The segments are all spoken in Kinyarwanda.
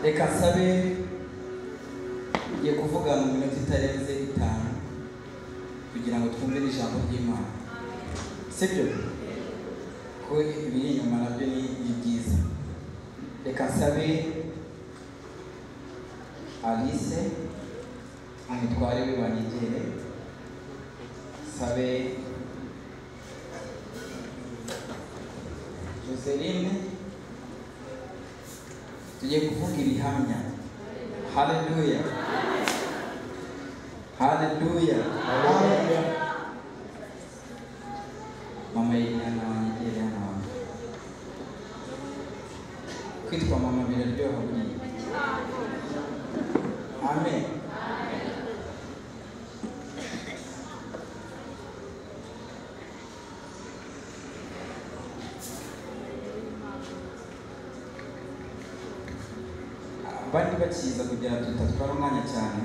Reka nsabe ngiye kuvuga mu minota itarenze 5 kugira ngo twumve ijambo ry'Imana. Sibyo? Ko ibiri inyuma nabyo ni byiza. Reka nsabe Alice umutware we banyegere. Sabe Joseline tugiye kuvuga ibihamya. Hallelujah. Hallelujah. Hallelujah. Mama yana wanyegere hano. Kwitwa mama biraryoha buri. Amen. Bandi bakiza kugira tutatwara umwanya cyane.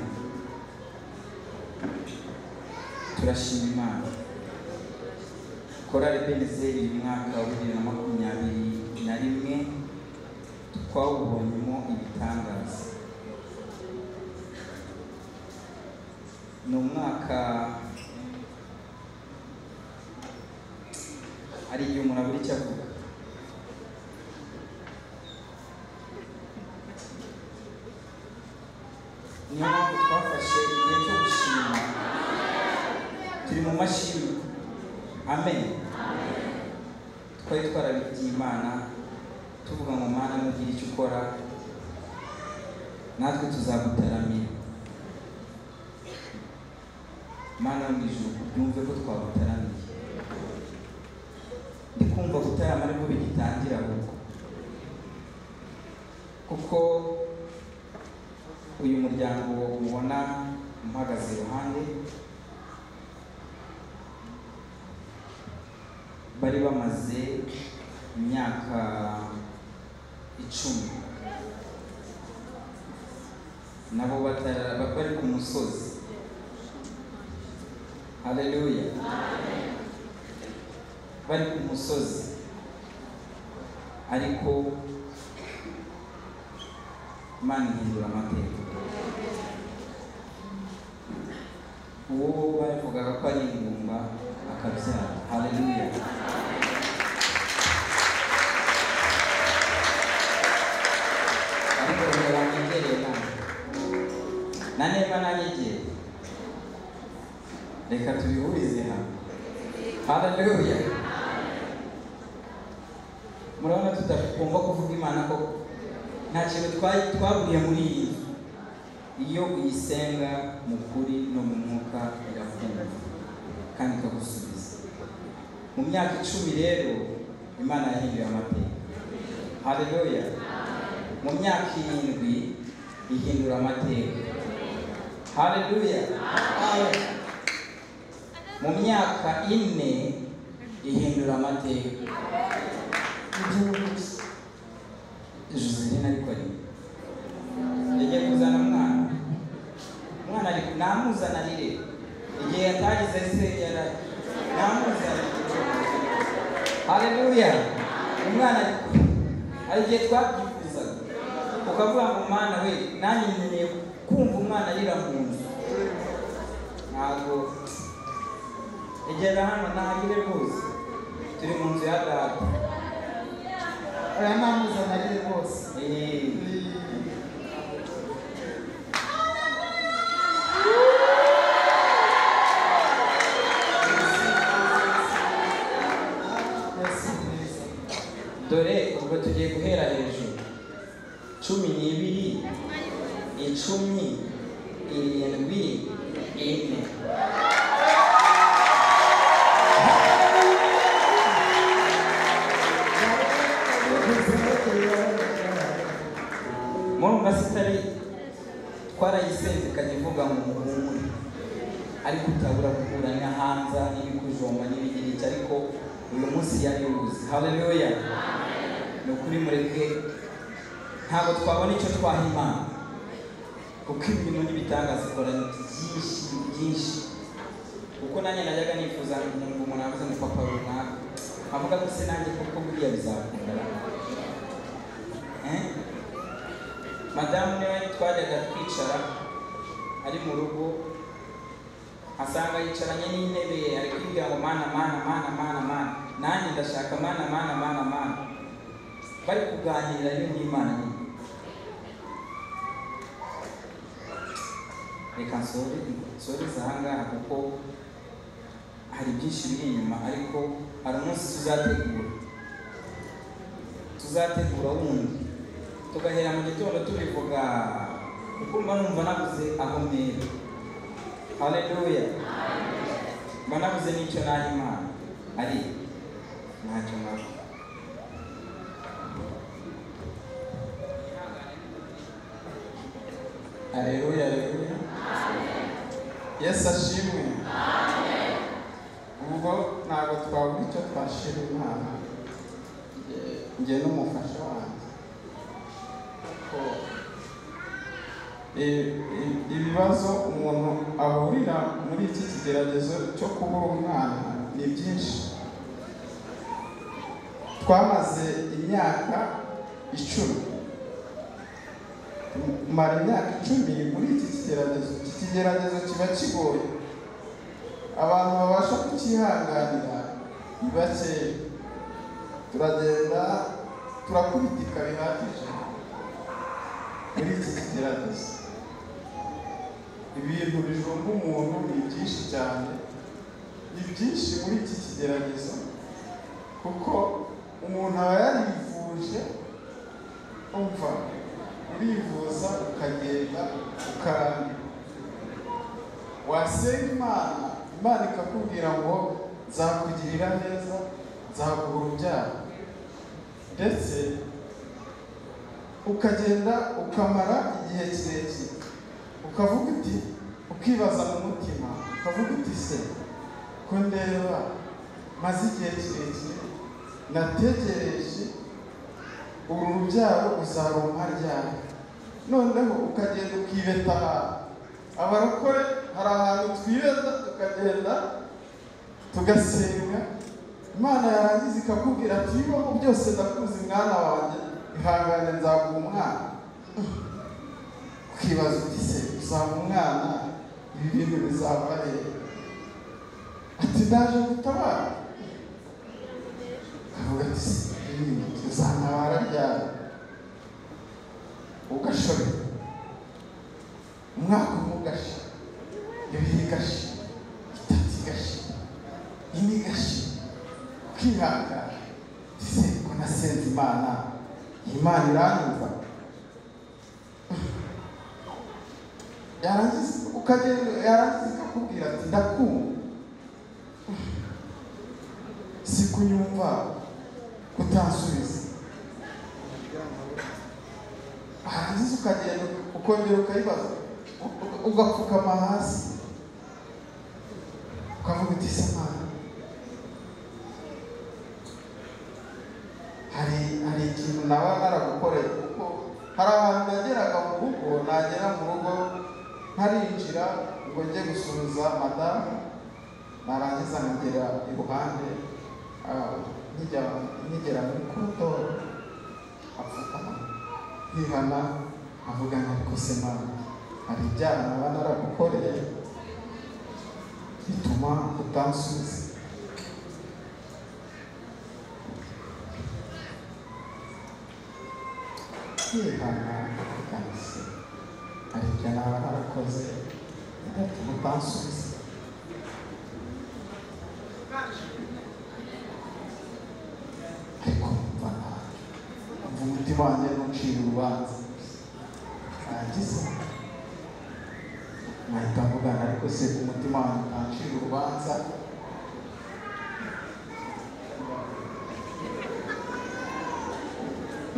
Turashima Imana. Korali Benezeri mwaka wa 2021 twawubonyemo ibitangaza. Ni umwaka ari iyo umuntu abura icyo avuga. Niyo mpamvu twafashe igihe cyo gushima. Turi mu mashini. Amen. Twari twarabigiye Imana tuvuga ngo Mana nugira icyo ukora natwe tuzagutaramira. Mana mu ijuru byumve ko twagutaramiye. Ndikumva gutarama ariko bigitangira ahubwo. Kuko uyu muryango ubona mpagaze iruhande bari bamaze imyaka 10 nabo bari ku musozi. Hallelujah. Amen. Bari ku musozi ariko Imana ihindura amateka. Uwo bavugaga ko ari ingumba akabyara. Hallelujah. Ariko banyegere na neba nanyegere. Reka tubihurize hamwe. Hallelujah. Murabona tutagomba kuvuga Imana ko nta kintu twaburiye muri iyi nzu iyo uyisenga mu kuri no mu mwuka irakumva kandi ikagusubiza. Mu myaka 10 rero Imana yahinduye amateka. Haleluya. Mu myaka 7 ihindura amateka. Haleluya. Mu myaka 4 ihindura amateka. Joseline ariko ari yagiye kuzana umwana ariko namuzana rire igihe yatagize se yara namuzana. Haleluya. Umwana ari igihe twabyifuzaga ukavuga ngo Mana we nanjye nkeneye kumva umwana arira mu nzu. Ntabwo igera hano nahagire rwose turi mu nzu ya data. Aya namuzana rire rwose. Dore ubwo tugiye guhera hejuru 12 10 7 Murumva sitari twarayisenze kagivuga mu muhumuri ariko utabura gukuranya hanza n'ibikujomba n'ibigiriki ariko uyu munsi yari ubuzi. Haleluya. Ni ukuri mureke ntabwo twabona icyo twaha Imana kuko imirimo n'ibitangaza ikora byinshi kuko nanjye najyaga nifuza umuntu avuze ngo papa runaka avuga ko se nanjye kuko buriya bizakunda. Madamu niwe twajyaga twicara ari mu rugo asanga yicaranye n'intebe ari kwibwira ngo mana nanjye ndashaka mana bari kuganira yo n'Imana nyine. Reka nsore zanga kuko hari byinshi biri inyuma ariko hari umunsi tuzategura wundi tugahera mu gitondo tubivuga kuko mba numva nabuze aho mbere. Haleluya. Mba nabuze n'icyo naha Imana ari ntacyo nako. Haleluya. Yesu ashimwe. Ubwo ntabwo twabura icyo twashira Imana njye n'umufasha wanjye. Ibibazo umuntu ahurira muri iki kigeragezo cyo kubura umwana ni byinshi. Twamaze imyaka 10 mara imyaka 10 muri iki kigeragezo kiba kigoye. Abantu babasha kukihanganira ni bake. Turagenda turakubitika bihagije muri iki kigeragezo. Ibintu bijomba umuntu ni byinshi cyane, ni byinshi muri iki kigeragezo kuko umuntu aba yarivuje. Umva urivuza ukagenda ukarambirwa, wasenga Imana ikakubwira ngo nzakugirira neza, nzaguha urubyaro, ndetse ukagenda ukamara igihe kirekire ukavuga uti, ukibaza mu mutima ukavuga uti se ko ndeba maze igihe kirekire nategereje uru rubyaro uzarumpa ryari, noneho ukagenda ukibeta ahantu. Abarokore hari ahantu twibeta tukagenda tugasenga, Imana yarangiza ikakubwira ati ibibaho byose ndakuzi mwana wanjye, ihangane nzaguha umwana. Ukibaza uti se uzamuha umwana, ibi bintu bizava hehe? Ati ndaje gutabara. Ukavuga ati tuzantabara ryari? Ugashobora umwaka umwe ugasha, ibiri igasha, itatu igasha, ine igasha, ukihangana. Ese ko nasenze Imana iranyumva? yarangiza ukagenda yarangiza akakubwira ati ndakumva si kunyumva kutansubiza yarangiza ukagenda ukongera ukayibaza ugapfukama hasi ukavuga uti samana hari ikintu nawe naragukoreye kuko hari ahantu nageraga mu rugo nagera mu rugo ntarinjira ngo njye gusuhuza madamu narangiza nkagera iruhande nkigera muri koridoro apfukama nkihana avuga ariko se mana hari ibyaha naba naragukoreye bituma utansubiza kwihana kanise hari ibyo naba narakoze bigatuma utansubiza ariko mva umutima wanjye ntucire urubanza nagize nkahita mvugana ariko se umutima wanjye ntancire urubanza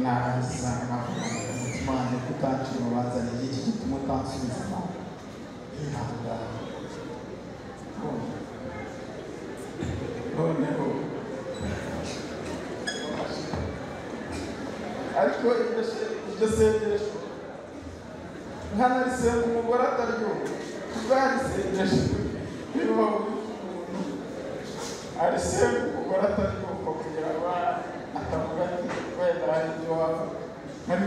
narangiza nkavugana umutima wanjye kutancira urubanza ni iki gituma utansubiza ihangana noneho ariko iryo sengesho nkanarisenga umugore ataryumva ubwarisengesho niba arisenga umugore ataryumva kugira ngo atavuga ati wenda hari ibyo waba hari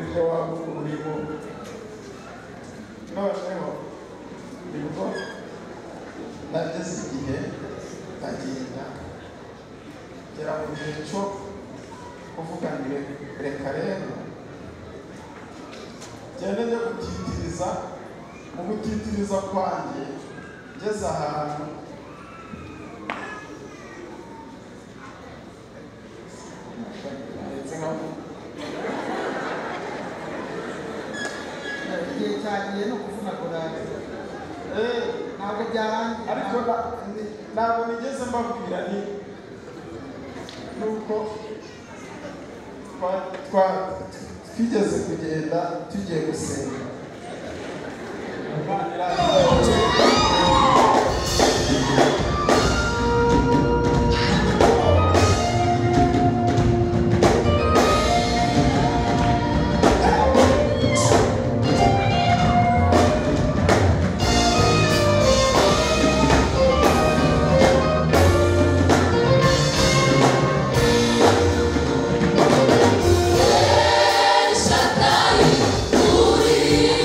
ibyo waba urimo noneho nibwo nageze igihe ndagenda ngera mu gihe cyo kuvuga ngo reka rero ngende njye gutitiriza mu gutitiriza kwanjye ngeze ahantu igihe cyagiye no kuvunagura ntabwo byarangiye ariko ntabwo nigeze mbabwira ni nuko twigeze kugenda tugiye gusenga Shaddai, Uri.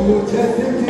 Ujesi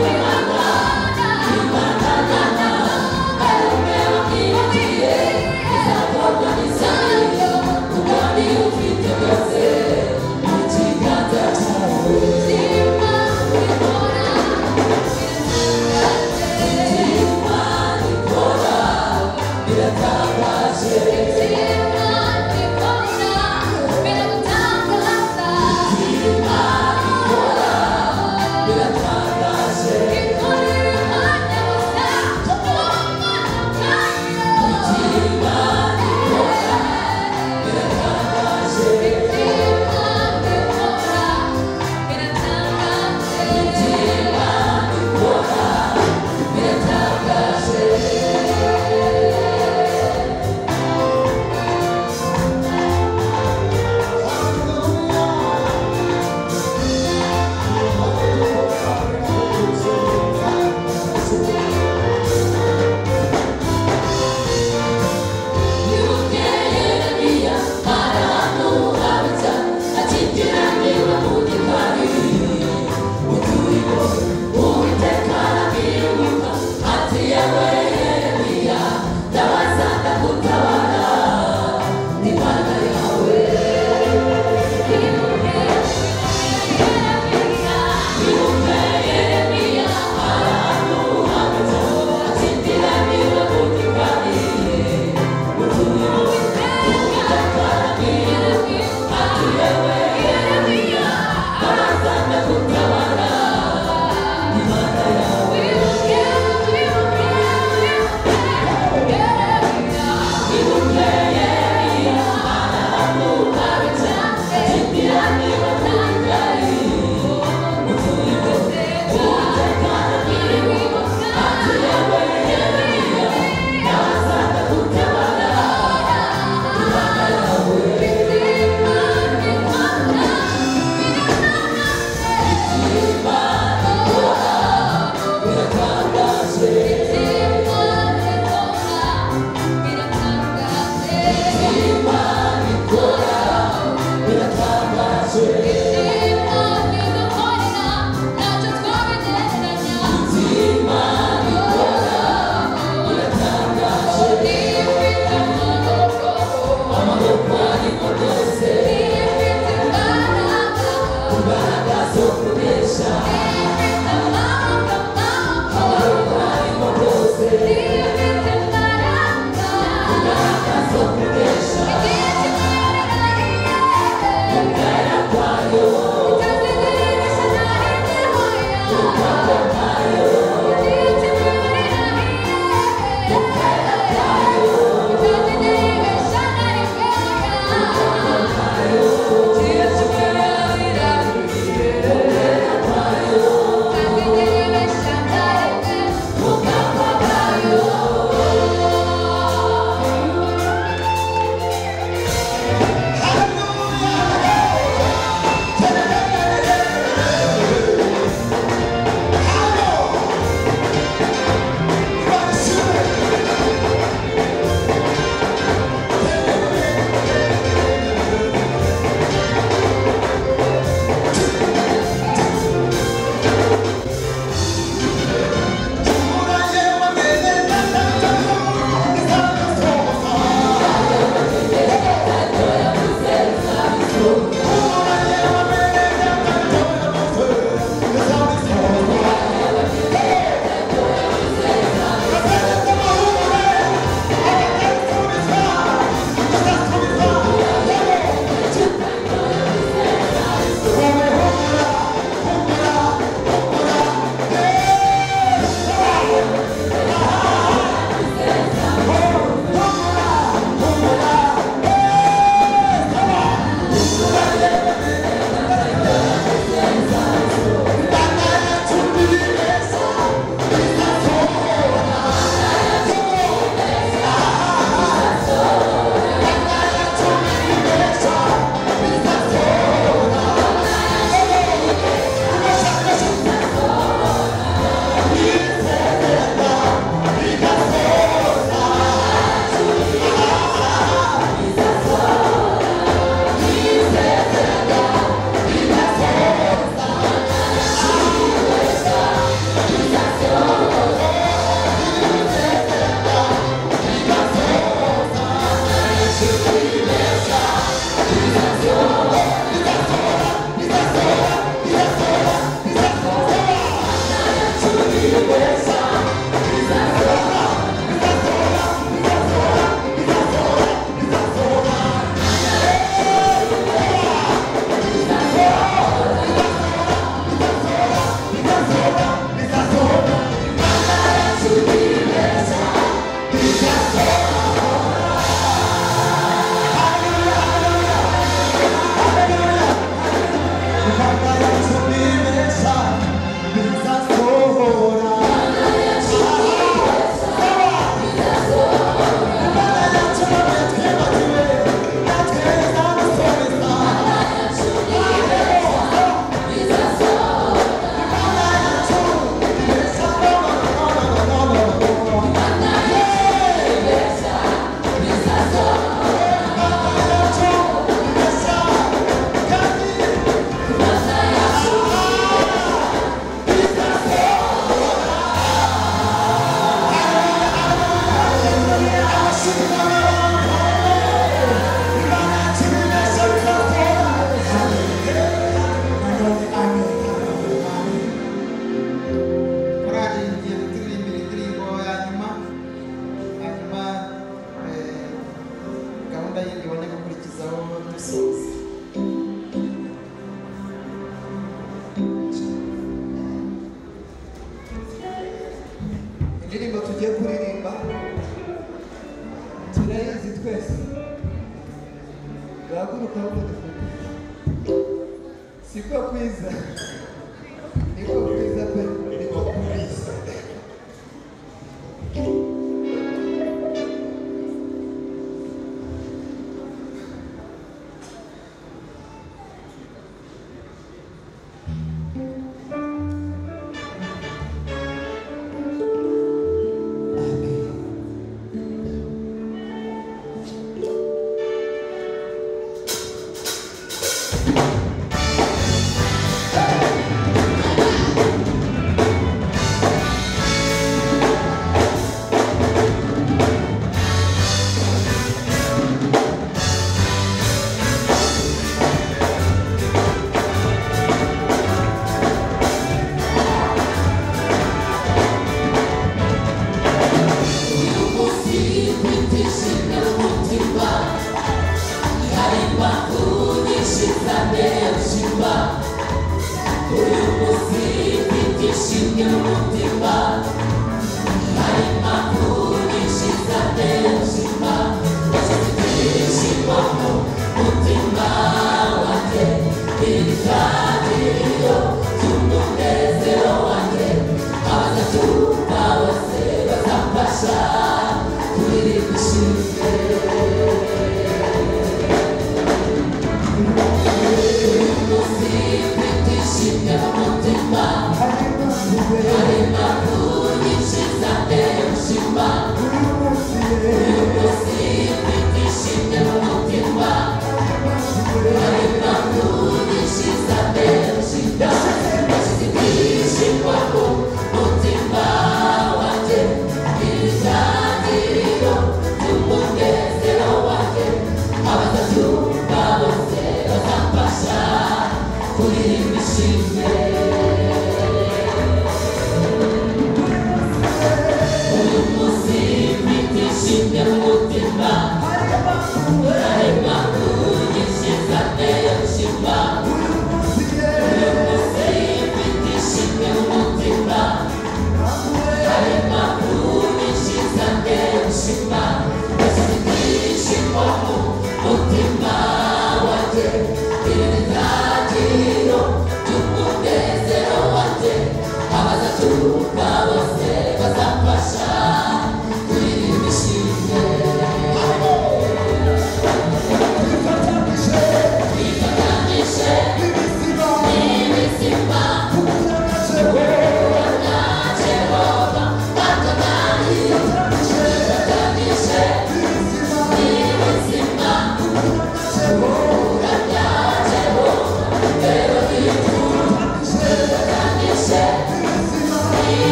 We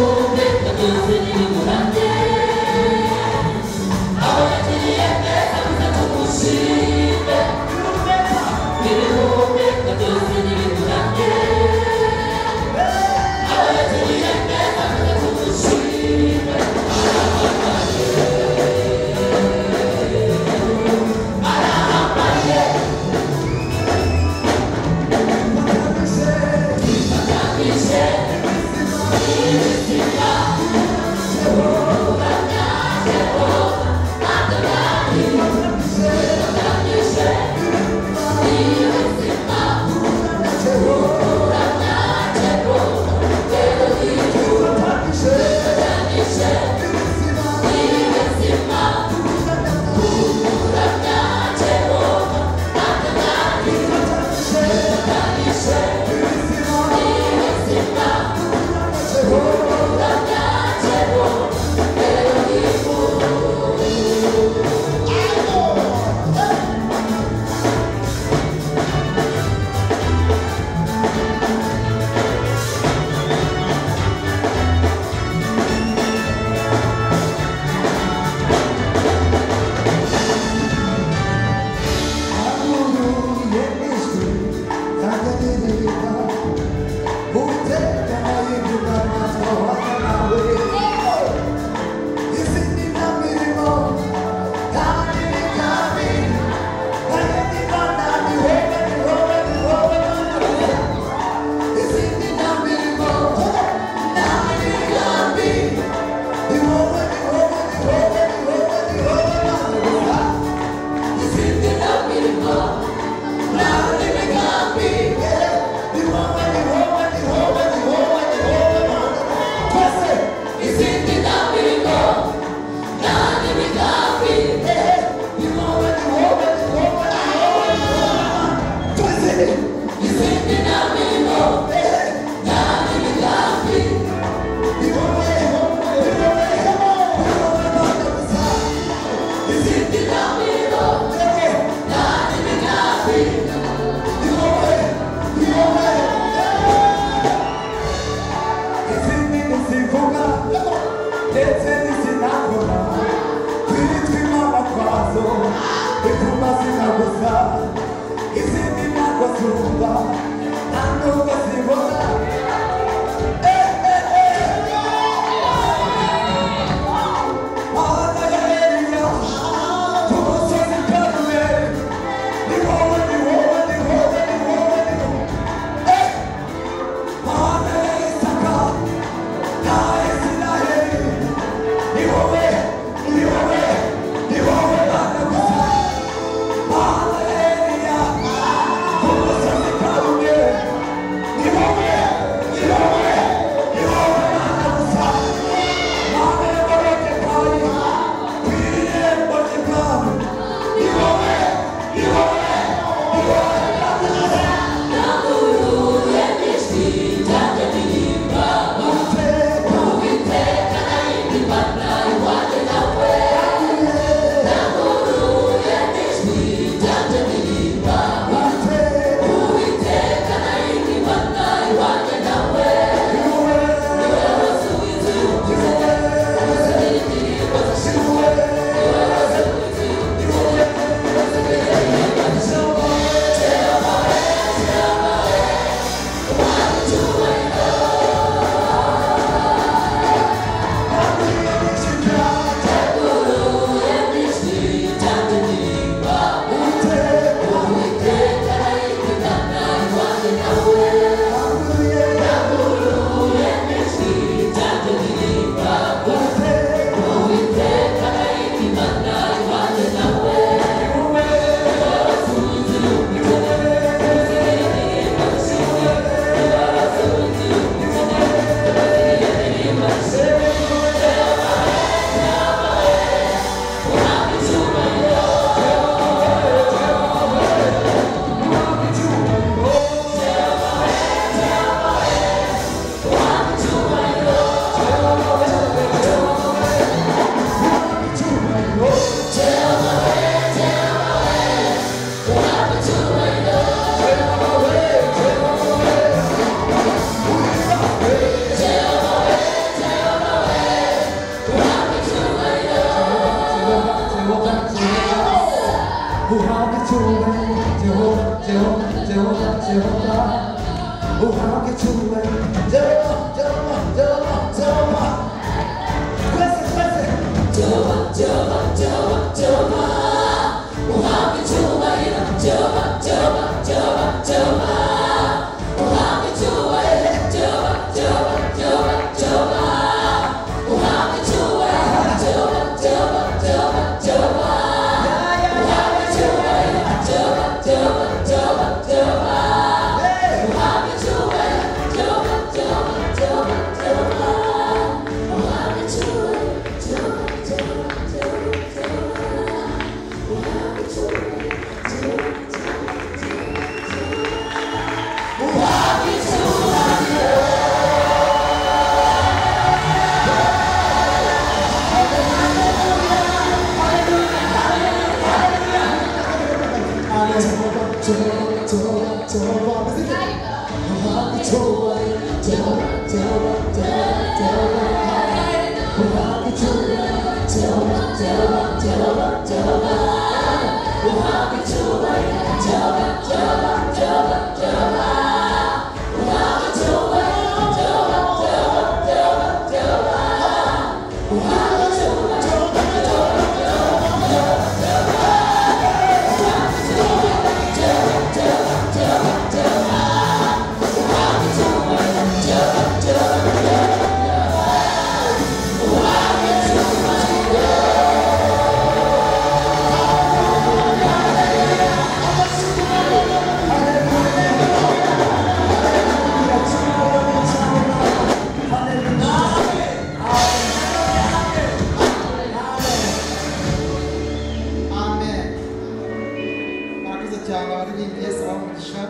Yeah. uhabwe icyubahiro Jehova Jehova Jehova Jehova twese twese Jehova Jehova Jehova Jehova uhabwe icyubahiro Jehova Jehova Jehova Jehova uhabwe icyubahiro Jehova Jehova Jehova Jehova uhabwe icyubahiro Jehova Jehova Jehova Jehova uhabwe icyubahiro Jehova Jehova Jehova Jehova uhabwe icyubahiro Jehova Jehova Jehova Jehova uhabwe icyubahiro Jehova Jehova Jehova Jehova uhabwe icyubahiro Jehova uhabwe icyubahiro Amen. Murakoze cyane abaririmbyi Yesu abamugisha.